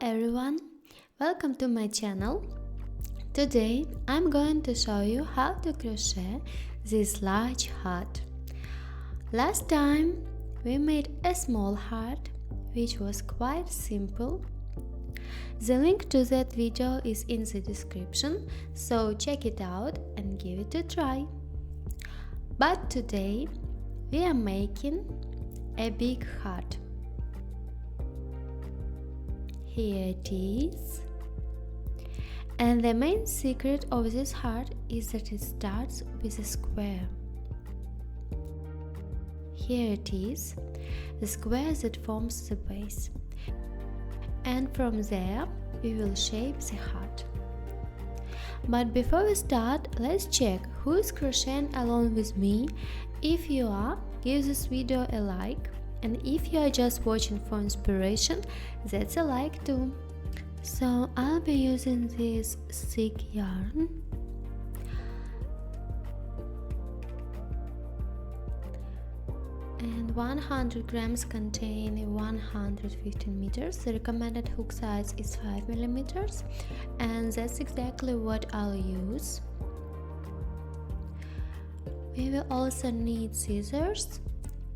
everyone, welcome to my channel. Today I'm going to show you how to crochet this large heart. Last time we made a small heart which was quite simple. The link to that video is in the description, so check it out and give it a try. But today we are making a big heart. Here it is. And the main secret of this heart is that it starts with a square. Here it is, the square that forms the base. And from there we will shape the heart. But before we start, let's check who is crocheting along with me. If you are, give this video a like. And if you are just watching for inspiration, that's a like too. So I'll be using this thick yarn. And 100 grams contain 115 meters. The recommended hook size is 5 millimeters, and that's exactly what I'll use. We will also need scissors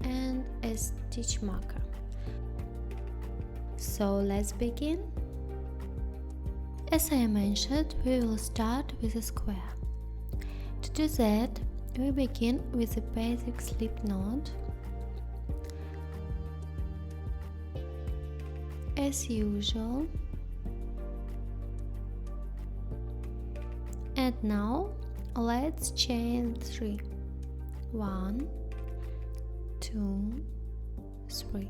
and a stitch marker. So let's begin. As I mentioned, we will start with a square. To do that, we begin with a basic slip knot. As usual. And now let's chain 3. 1, 2, 3.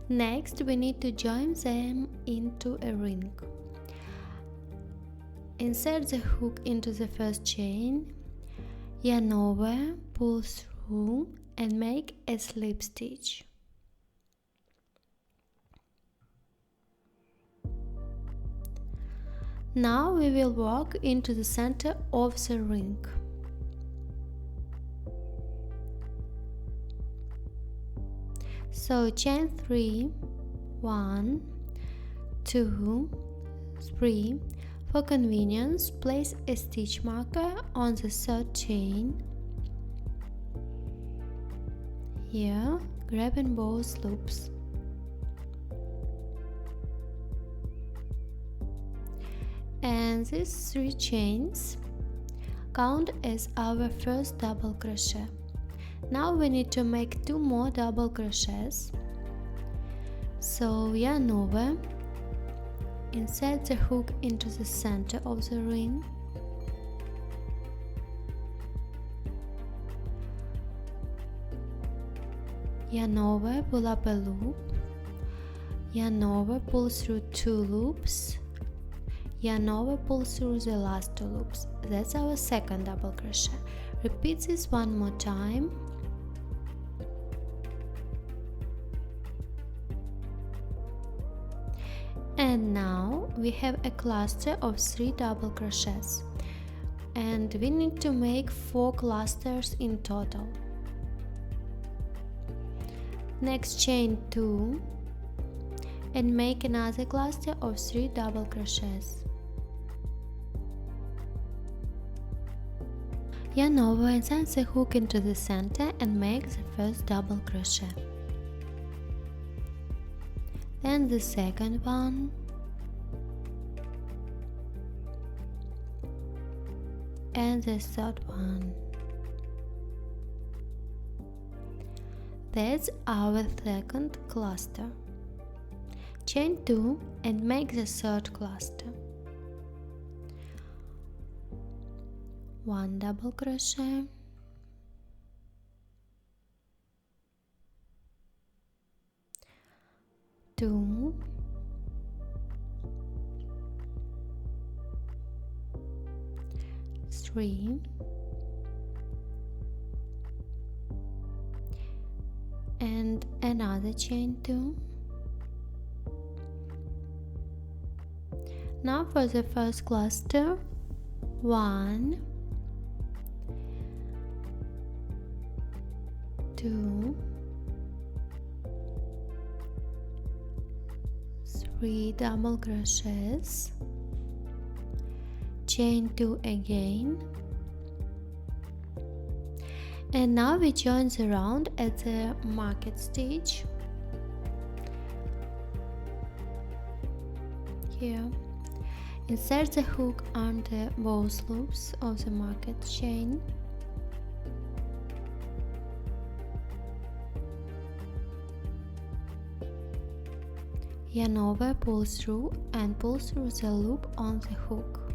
Next we need to join them into a ring. Insert the hook into the first chain, yarn over, pull through and make a slip stitch. Now we will walk into the center of the ring. So chain 3, 1, 2, 3. For convenience, place a stitch marker on the third chain. Here, grabbing both loops. And these 3 chains count as our first double crochet. Now we need to make 2 more double crochets. So yarn over, insert the hook into the center of the ring, yarn over, pull up a loop, yarn over, pull through 2 loops, yarn over, pull through the last 2 loops. That's our second double crochet. Repeat this one more time. And now we have a cluster of 3 double crochets, and we need to make 4 clusters in total. Next, chain 2 and make another cluster of 3 double crochets. Yarn over, insert the hook into the center and make the first double crochet. Then the second one, and the third one. That's our second cluster. Chain 2 and make the third cluster. 1 double crochet, 2, 3, and another chain 2. Now for the first cluster, 1, 2, 3, 3 double crochets, chain 2 again, and now we join the round at the market stitch. Here, insert the hook under both loops of the market chain. Yarn over, pull through and pull through the loop on the hook.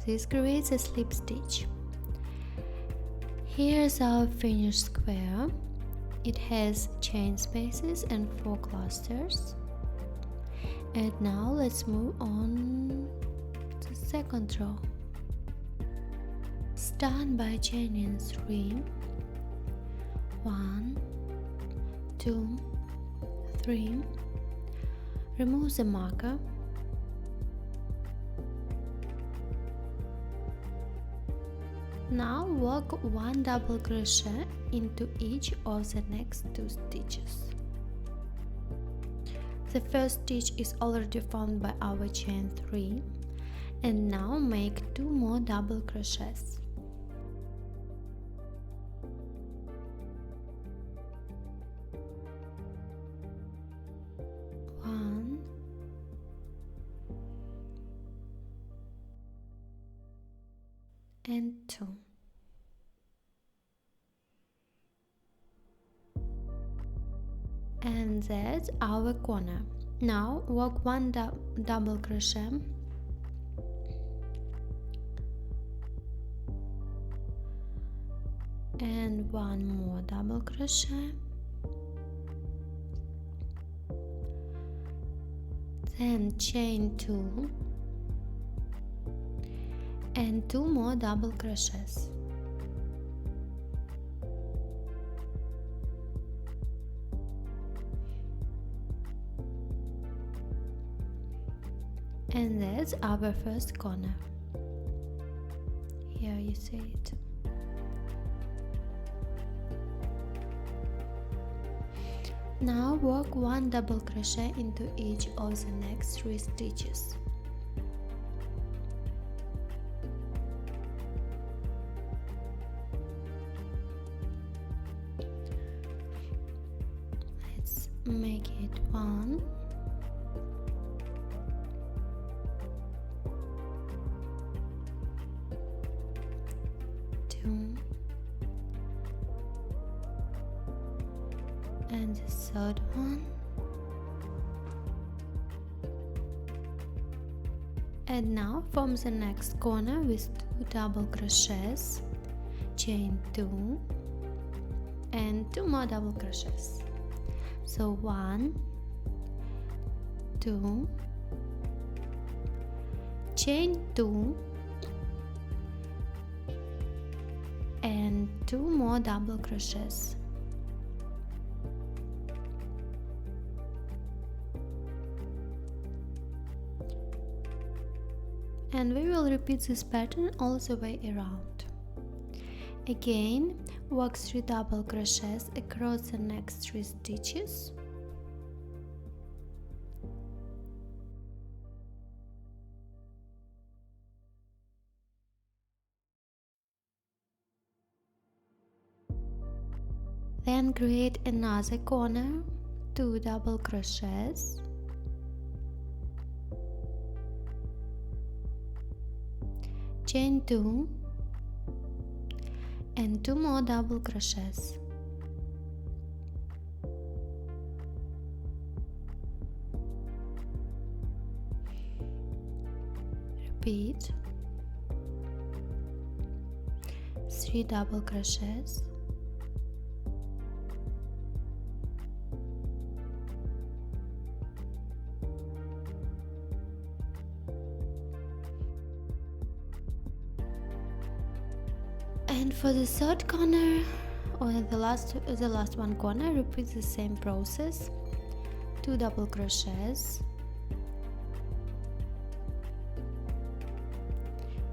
This creates a slip stitch. Here's our finished square. It has chain spaces and 4 clusters. And now let's move on to the second row. Start by chaining 3, 1, 2, 3. Remove the marker. Now work 1 double crochet into each of the next 2 stitches. The first stitch is already formed by our chain 3, and now make 2 more double crochets. 1 and 2. And that's our corner. Now work 1 double crochet and 1 more double crochet, then chain 2 and 2 more double crochets. And that's our first corner. Here you see it. Now work 1 double crochet into each of the next 3 stitches. Let's make it 1, 2, and the third one, and now form the next corner with 2 double crochets, chain 2 and 2 more double crochets. So 1, 2, chain 2 and 2 more double crochets. And we will repeat this pattern all the way around. Again, work 3 double crochets across the next 3 stitches. Then create another corner, 2 double crochets, chain 2 and 2 more double crochets. Repeat 3 double crochets, and for the third corner or the last one corner, repeat the same process, 2 double crochets,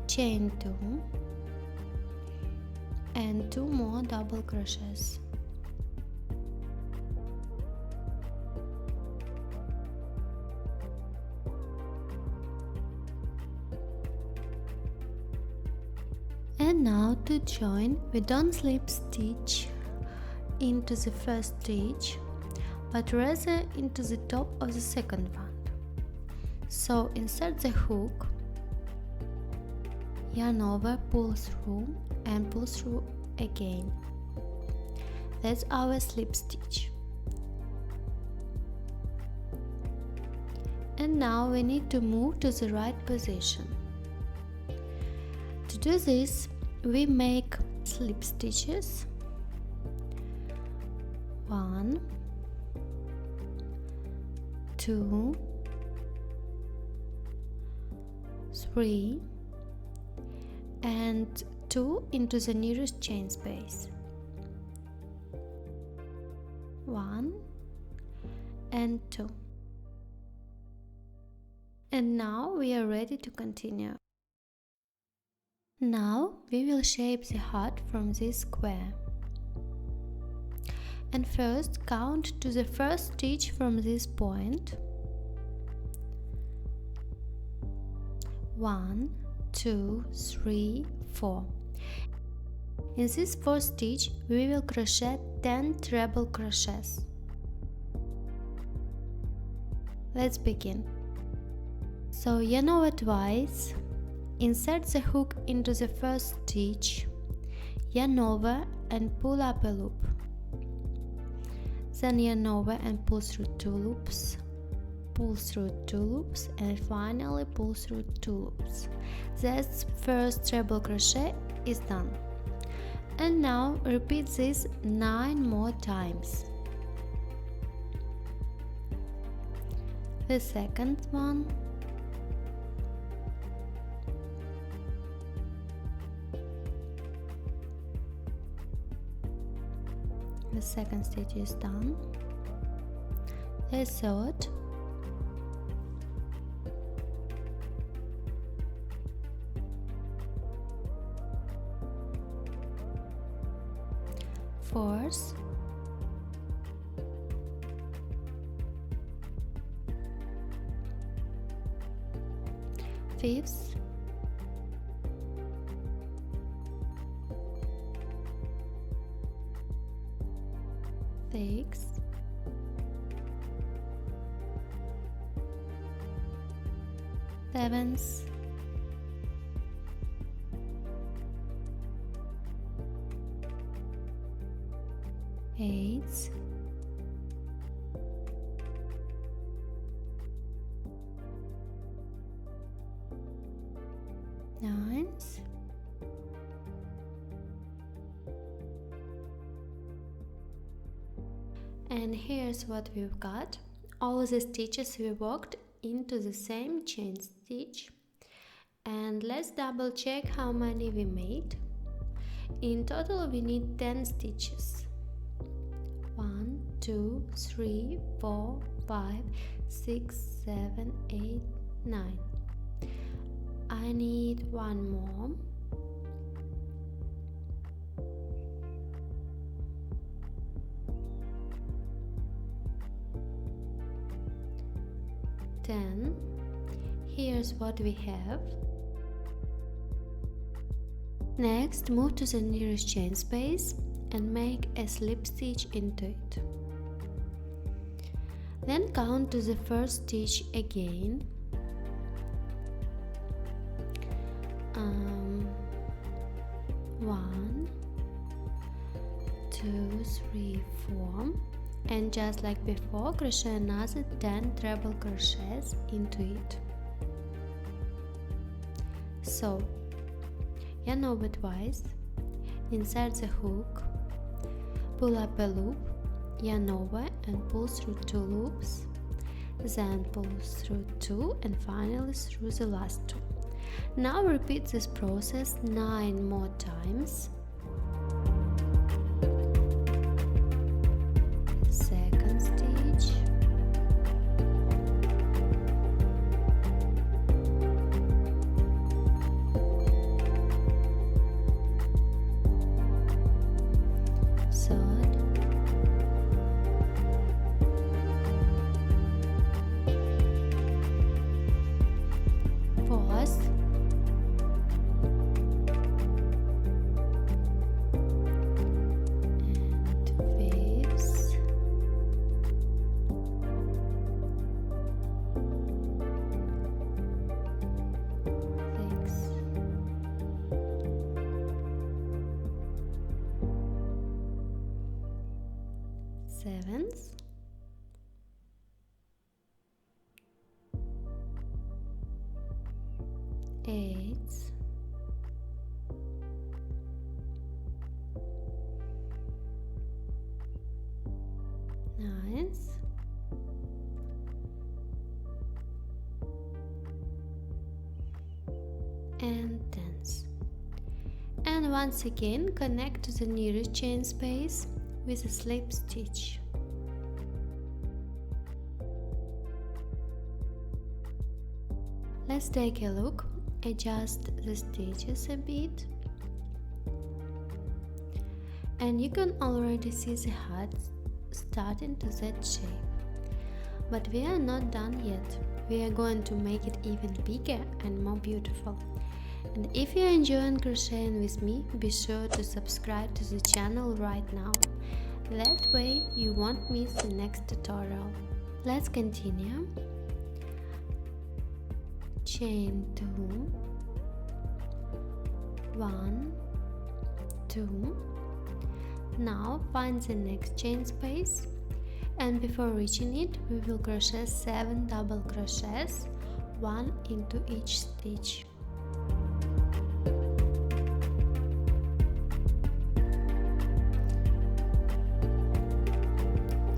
chain 2 and 2 more double crochets. to join, we don't slip stitch into the first stitch, but rather into the top of the second one. So insert the hook, yarn over, pull through and pull through again. That's our slip stitch. And now we need to move to the right position. To do this, we make slip stitches. 1, 2, 3, and 2 into the nearest chain space. 1 and 2. And now we are ready to continue. Now we will shape the heart from this square. And first count to the first stitch from this point. 1, 2, 3, 4. In this fourth stitch we will crochet 10 treble crochets. Let's begin. So yarn over twice, insert the hook into the first stitch, yarn over and pull up a loop. Then yarn over and pull through 2 loops, pull through 2 loops, and finally pull through 2 loops. That first treble crochet is done. And now repeat this 9 more times. The second one, the second stitch is done. The third, fourth, fifth, sixth, seventh, eighth, ninth, and here's what we've got. All the stitches we worked into the same chain stitch, and let's double check how many we made. In total we need 10 stitches. 1, 2, 3, 4, 5, 6, 7, 8, 9. I need one more. Then here's what we have. Next, move to the nearest chain space and make a slip stitch into it. Then count to the first stitch again. 1, 2, 3, 4, and just like before, crochet another 10 treble crochets into it. So yarn over twice, insert the hook, pull up a loop, yarn over and pull through 2 loops, then pull through 2 and finally through the last 2. Now repeat this process 9 more times. Second stitch, third, fourth, sevens, eights, nines, and tens. And once again connect to the nearest chain space with a slip stitch. Let's take a look, adjust the stitches a bit, and you can already see the heart starting to that shape. But we are not done yet. We are going to make it even bigger and more beautiful. And if you're enjoying crocheting with me, be sure to subscribe to the channel right now. That way you won't miss the next tutorial. Let's continue. Chain 2, 1, 2. Now find the next chain space, and before reaching it we will crochet 7 double crochets, 1 into each stitch.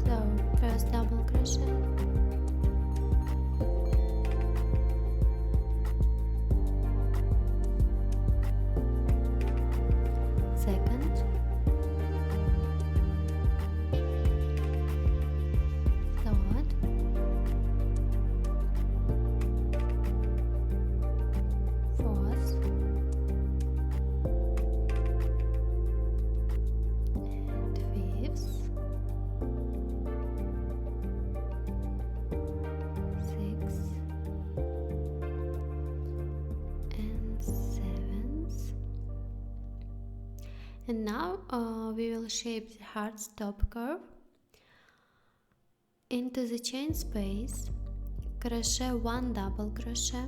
So first double crochet, second, third, fourth, and fifth, sixth, and seventh. And now we will shape the heart's top curve. Into the chain space, crochet 1 double crochet,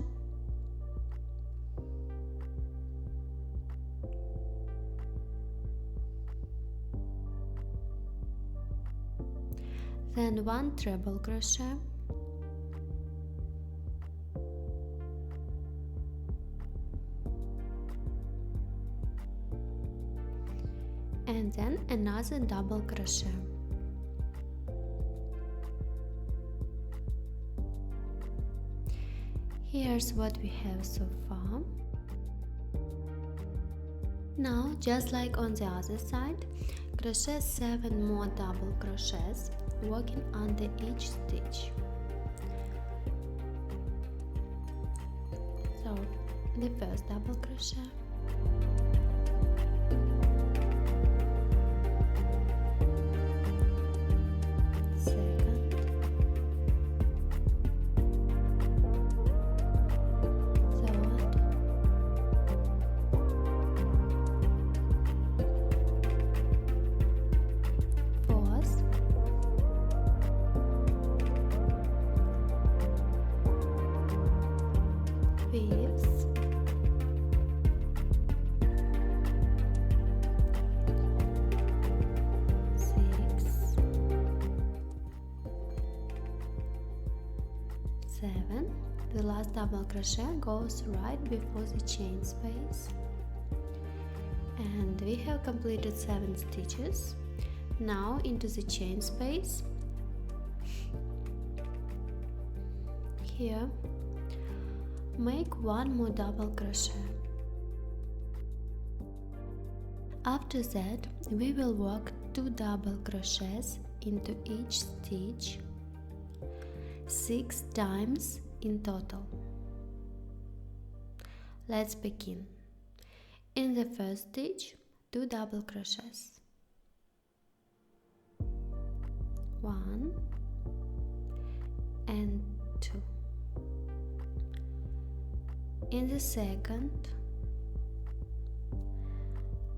then 1 treble crochet, and then another double crochet. Here's what we have so far. Now, just like on the other side, crochet 7 more double crochets, working under each stitch. So, the first double crochet, the last double crochet goes right before the chain space, and we have completed 7 stitches. Now into the chain space, here make 1 more double crochet. After that we will work 2 double crochets into each stitch, 6 times in total. Let's begin. In the first stitch, 2 double crochets, 1 and 2. In the second,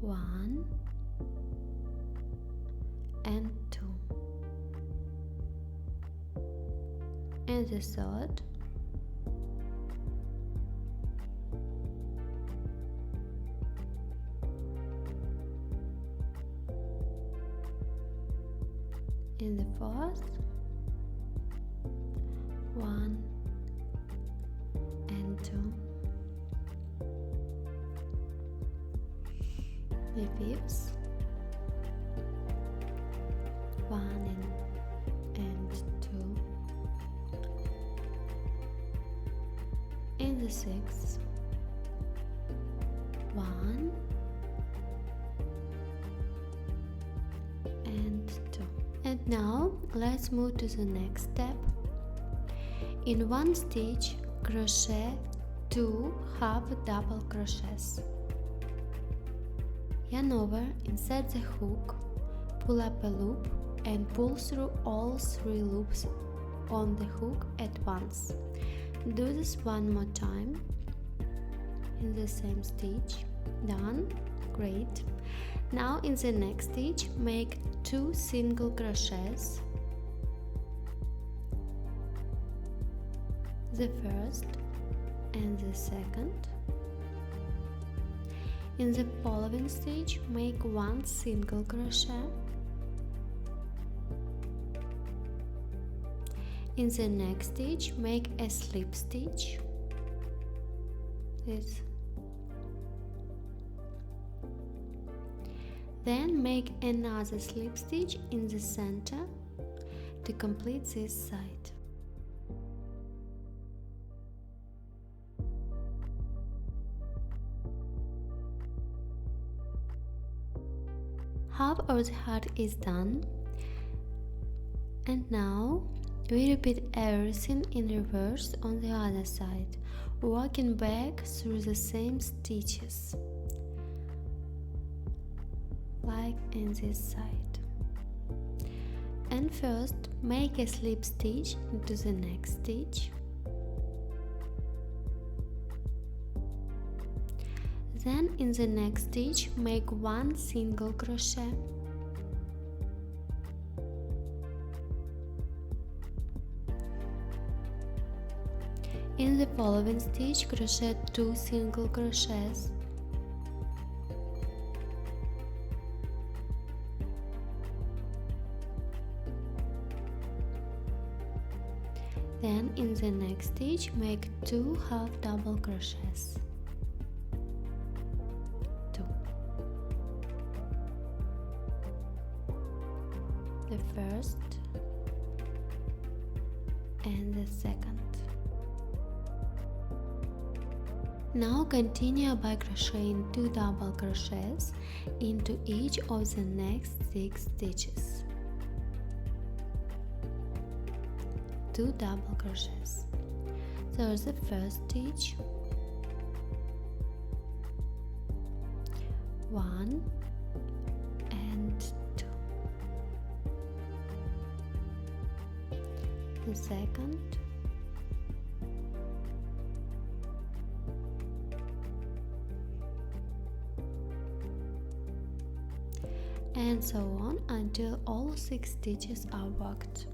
1 and 2. In the third, 1 in the fourth, 1 and 2, the fifth, 1 and 2, in the sixth, 1 and 2. And now let's move to the next step. In one stitch, crochet 2 half double crochets. Yarn over, insert the hook, pull up a loop and pull through all 3 loops on the hook at once. Do this one more time in the same stitch. Done. Great. Now in the next stitch, make 2 single crochets. The first and the second. In the following stitch, make 1 single crochet. In the next stitch, make a slip stitch. This. Then make another slip stitch in the center to complete this side. Half of the heart is done, and now we repeat everything in reverse on the other side, working back through the same stitches, like in this side. And first make a slip stitch into the next stitch. Then in the next stitch make 1 single crochet. In the following stitch, crochet 2 single crochets. Then in the next stitch, make 2 half double crochets. 2. The first and the second. Now continue by crocheting 2 double crochets into each of the next 6 stitches. 2 double crochets. So the first stitch, 1 and 2. The second, and so on until all 6 stitches are worked.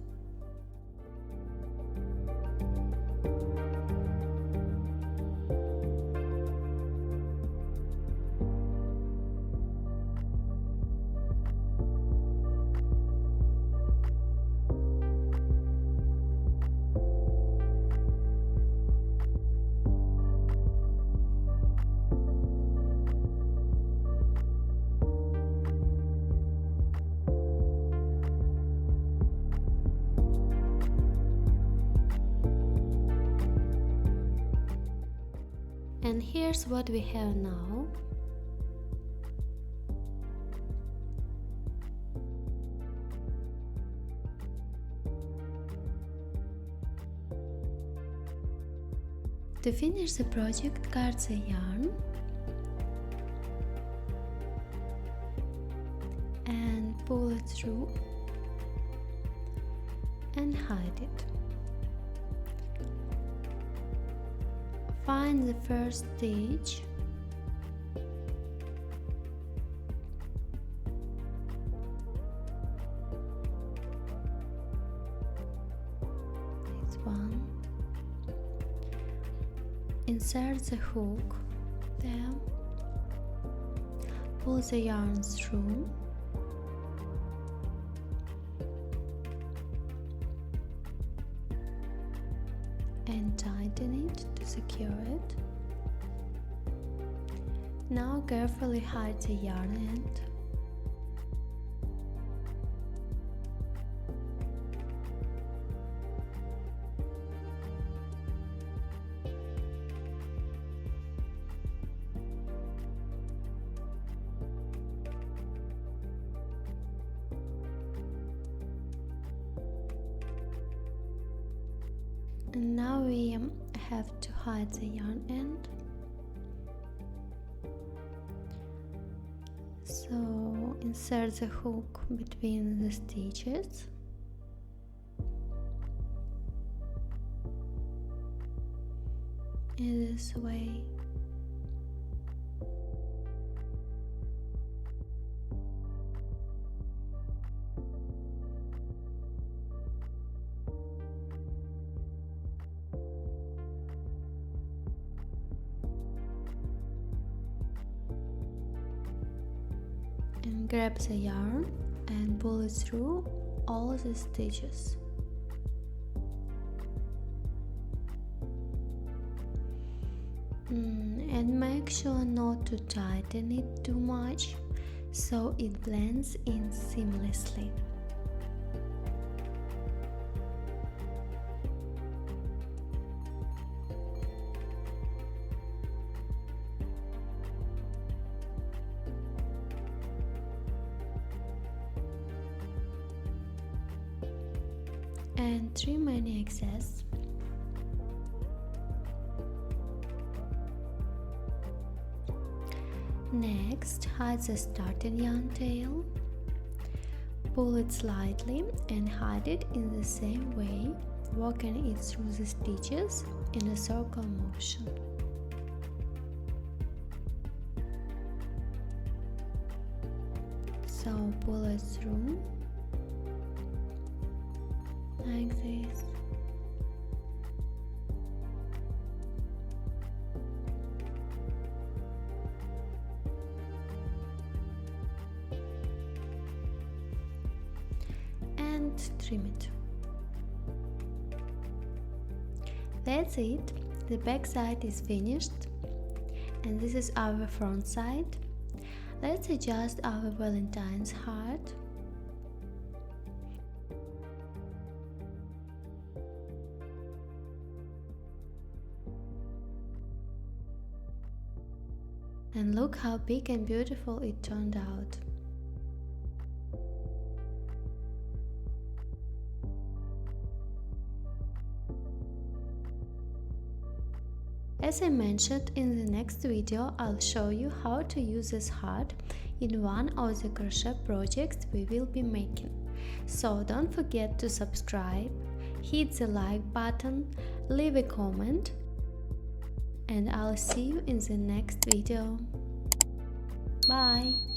And here's what we have now. To finish the project, cut the yarn and pull it through and hide it. Find the first stitch this one. Insert the hook there, pull the yarn through and tighten it to secure it. Now carefully hide the yarn end. And now we have to hide the yarn end. So insert the hook between the stitches. In this way. And grab the yarn and pull it through all the stitches. And make sure not to tighten it too much so it blends in seamlessly. And trim any excess. Next, hide the starting yarn tail. Pull it slightly and hide it in the same way, walking it through the stitches in a circle motion. So pull it through like this. And trim it. That's it. The back side is finished, and this is our front side. Let's adjust our Valentine's heart. And look how big and beautiful it turned out. As I mentioned in the next video, I'll show you how to use this heart in one of the crochet projects we will be making. So don't forget to subscribe, hit the like button, leave a comment, and I'll see you in the next video. Bye!